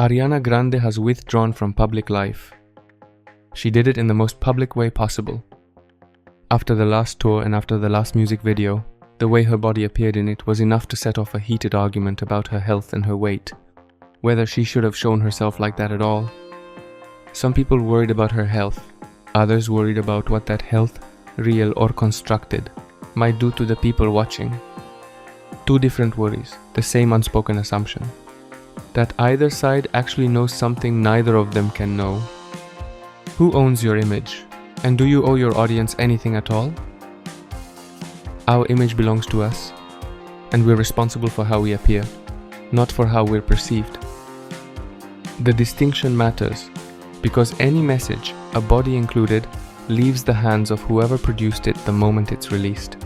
Ariana Grande has withdrawn from public life. She did it in the most public way possible. After the last tour and after the last music video, the way her body appeared in it was enough to set off a heated argument about her health and her weight, whether she should have shown herself like that at all. Some people worried about her health, others worried about what that health, real or constructed, might do to the people watching. Two different worries, the same unspoken assumption. That either side actually knows something neither of them can know. Who owns your image? And do you owe your audience anything at all? Our image belongs to us, and we're responsible for how we appear, not for how we're perceived. The distinction matters, because any message, a body included, leaves the hands of whoever produced it the moment it's released.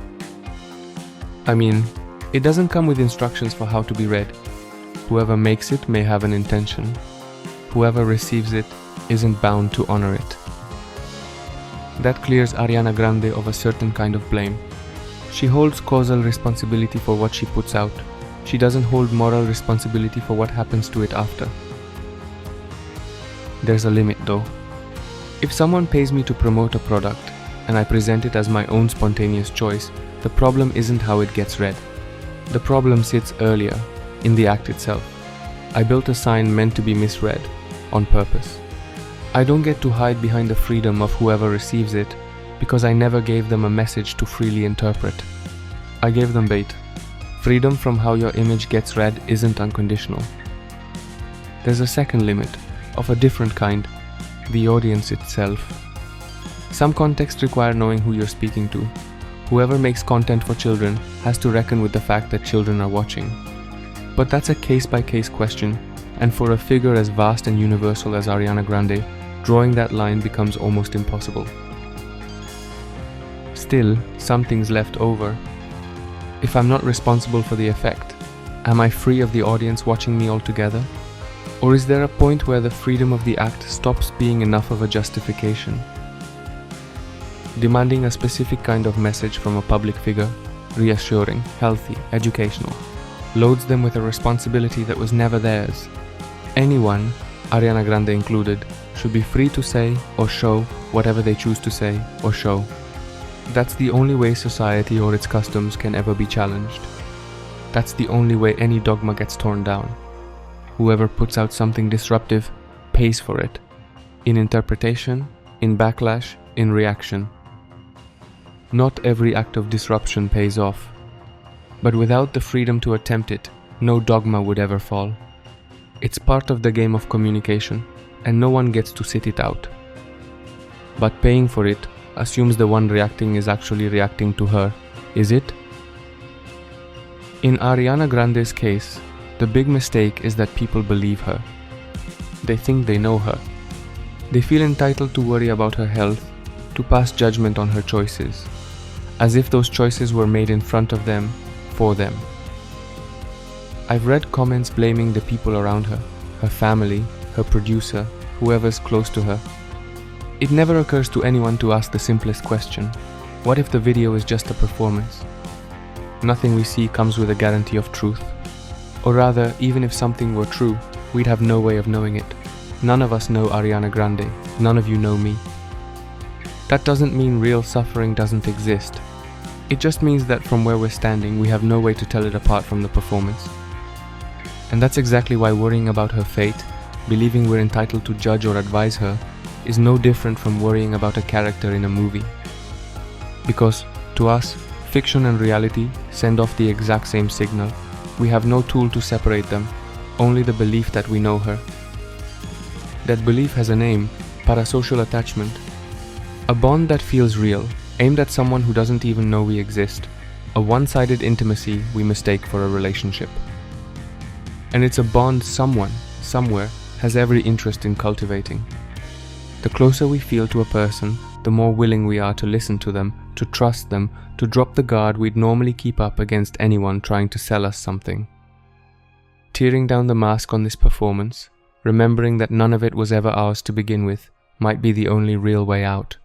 I mean, it doesn't come with instructions for how to be read. Whoever makes it may have an intention. Whoever receives it isn't bound to honor it. That clears Ariana Grande of a certain kind of blame. She holds causal responsibility for what she puts out. She doesn't hold moral responsibility for what happens to it after. There's a limit though. If someone pays me to promote a product and I present it as my own spontaneous choice, the problem isn't how it gets read. The problem sits earlier, in the act itself. I built a sign meant to be misread, on purpose. I don't get to hide behind the freedom of whoever receives it, because I never gave them a message to freely interpret. I gave them bait. Freedom from how your image gets read isn't unconditional. There's a second limit, of a different kind, the audience itself. Some contexts require knowing who you're speaking to. Whoever makes content for children has to reckon with the fact that children are watching. But that's a case-by-case question, and for a figure as vast and universal as Ariana Grande, drawing that line becomes almost impossible. Still, something's left over. If I'm not responsible for the effect, am I free of the audience watching me altogether? Or is there a point where the freedom of the act stops being enough of a justification? Demanding a specific kind of message from a public figure, reassuring, healthy, educational, loads them with a responsibility that was never theirs. Anyone, Ariana Grande included, should be free to say or show whatever they choose to say or show. That's the only way society or its customs can ever be challenged. That's the only way any dogma gets torn down. Whoever puts out something disruptive pays for it. In interpretation, in backlash, in reaction. Not every act of disruption pays off. But without the freedom to attempt it, no dogma would ever fall. It's part of the game of communication, and no one gets to sit it out. But paying for it assumes the one reacting is actually reacting to her, is it? In Ariana Grande's case, the big mistake is that people believe her. They think they know her. They feel entitled to worry about her health, to pass judgment on her choices, as if those choices were made in front of them, for them. I've read comments blaming the people around her, her family, her producer, whoever's close to her. It never occurs to anyone to ask the simplest question: what if the video is just a performance? Nothing we see comes with a guarantee of truth. Or rather, even if something were true, we'd have no way of knowing it. None of us know Ariana Grande, none of you know me. That doesn't mean real suffering doesn't exist. It just means that from where we're standing, we have no way to tell it apart from the performance. And that's exactly why worrying about her fate, believing we're entitled to judge or advise her, is no different from worrying about a character in a movie. Because, to us, fiction and reality send off the exact same signal. We have no tool to separate them, only the belief that we know her. That belief has a name: parasocial attachment. A bond that feels real, aimed at someone who doesn't even know we exist. A one-sided intimacy we mistake for a relationship. And it's a bond someone, somewhere, has every interest in cultivating. The closer we feel to a person, the more willing we are to listen to them, to trust them, to drop the guard we'd normally keep up against anyone trying to sell us something. Tearing down the mask on this performance, remembering that none of it was ever ours to begin with, might be the only real way out.